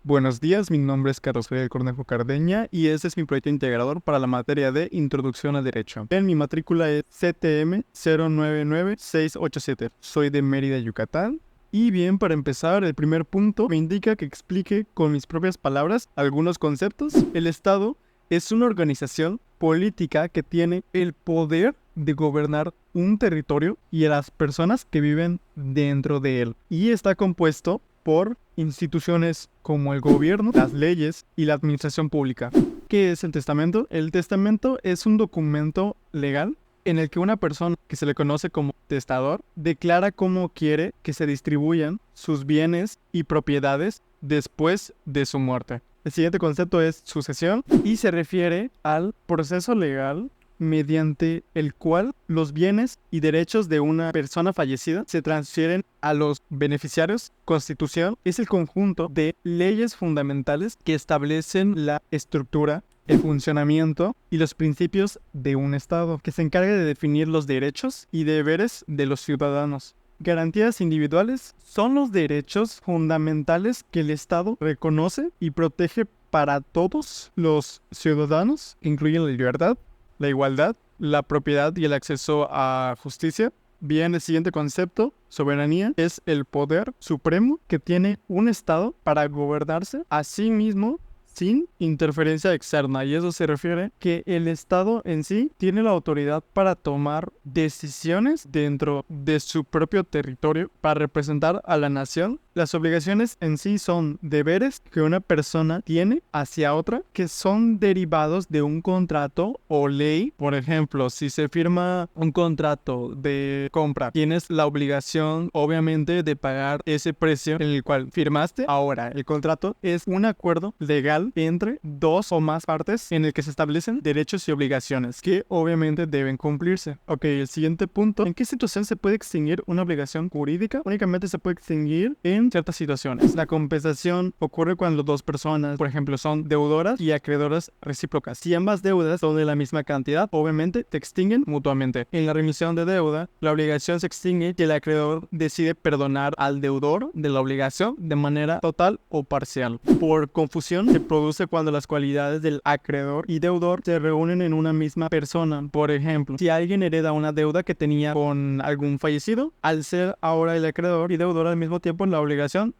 Buenos días, mi nombre es Carlos Freddy Cornejo Cardeña y este es mi proyecto integrador para la materia de Introducción a Derecho. Mi matrícula es CTM 099687. Soy de Mérida, Yucatán. Y bien, para empezar, el primer punto me indica que explique con mis propias palabras algunos conceptos. El Estado es una organización política que tiene el poder de gobernar un territorio y a las personas que viven dentro de él. Y está compuesto por instituciones como el gobierno, las leyes y la administración pública. ¿Qué es el testamento? El testamento es un documento legal en el que una persona que se le conoce como testador declara cómo quiere que se distribuyan sus bienes y propiedades después de su muerte. El siguiente concepto es sucesión y se refiere al proceso legal mediante el cual los bienes y derechos de una persona fallecida se transfieren a los beneficiarios. Constitución es el conjunto de leyes fundamentales que establecen la estructura, el funcionamiento y los principios de un Estado, que se encarga de definir los derechos y deberes de los ciudadanos. Garantías individuales son los derechos fundamentales que el Estado reconoce y protege para todos los ciudadanos, que incluyen la libertad, la igualdad, la propiedad y el acceso a justicia. Bien, el siguiente concepto, soberanía, es el poder supremo que tiene un Estado para gobernarse a sí mismo sin interferencia externa, y eso se refiere que el Estado en sí tiene la autoridad para tomar decisiones dentro de su propio territorio para representar a la nación. Las obligaciones en sí son deberes que una persona tiene hacia otra que son derivados de un contrato o ley. Por ejemplo, si se firma un contrato de compra, tienes la obligación obviamente de pagar ese precio en el cual firmaste. Ahora, el contrato es un acuerdo legal entre dos o más partes en el que se establecen derechos y obligaciones que obviamente deben cumplirse. Ok, el siguiente punto. ¿En qué situación se puede extinguir una obligación jurídica? Únicamente se puede extinguir en ciertas situaciones. La compensación ocurre cuando dos personas, por ejemplo, son deudoras y acreedoras recíprocas. Si ambas deudas son de la misma cantidad, obviamente te extinguen mutuamente. En la remisión de deuda, la obligación se extingue y el acreedor decide perdonar al deudor de la obligación de manera total o parcial. Por confusión, se produce cuando las cualidades del acreedor y deudor se reúnen en una misma persona. Por ejemplo, si alguien hereda una deuda que tenía con algún fallecido, al ser ahora el acreedor y deudor al mismo tiempo, la obligación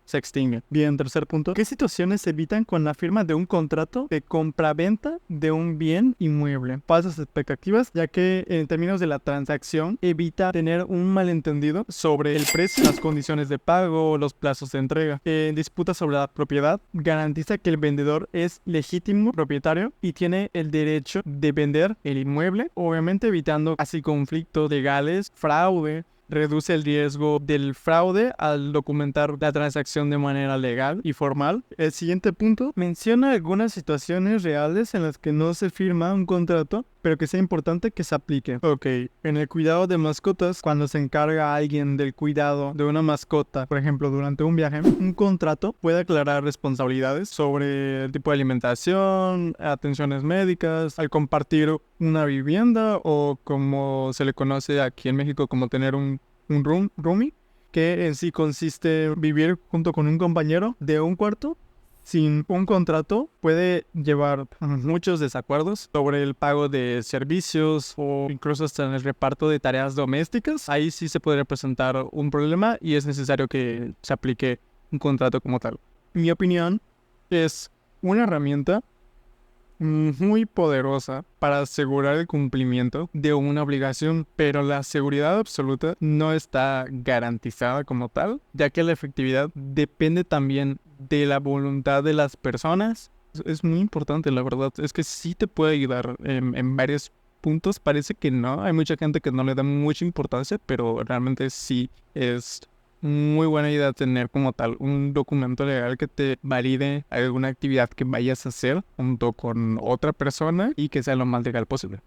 se extingue. Bien, tercer punto. ¿Qué situaciones se evitan con la firma de un contrato de compraventa de un bien inmueble? Falsas expectativas, ya que en términos de la transacción evita tener un malentendido sobre el precio, las condiciones de pago, los plazos de entrega. En disputas sobre la propiedad, garantiza que el vendedor es legítimo propietario y tiene el derecho de vender el inmueble, obviamente evitando así conflictos legales, fraude. Reduce el riesgo del fraude al documentar la transacción de manera legal y formal. El siguiente punto menciona algunas situaciones reales en las que no se firma un contrato, pero que sea importante que se aplique. Ok, en el cuidado de mascotas, cuando se encarga a alguien del cuidado de una mascota, por ejemplo, durante un viaje, un contrato puede aclarar responsabilidades sobre el tipo de alimentación, atenciones médicas, al compartir una vivienda o como se le conoce aquí en México como tener un roomie, que en sí consiste en vivir junto con un compañero de un cuarto. Sin un contrato puede llevar muchos desacuerdos sobre el pago de servicios o incluso hasta en el reparto de tareas domésticas. Ahí sí se puede presentar un problema y es necesario que se aplique un contrato como tal. Mi opinión es una herramienta muy poderosa para asegurar el cumplimiento de una obligación, pero la seguridad absoluta no está garantizada como tal, ya que la efectividad depende también de la voluntad de las personas. Es muy importante, la verdad, es que sí te puede ayudar en varios puntos. Parece que no, hay mucha gente que no le da mucha importancia, pero realmente sí es muy buena idea tener como tal un documento legal que te valide alguna actividad que vayas a hacer junto con otra persona y que sea lo más legal posible.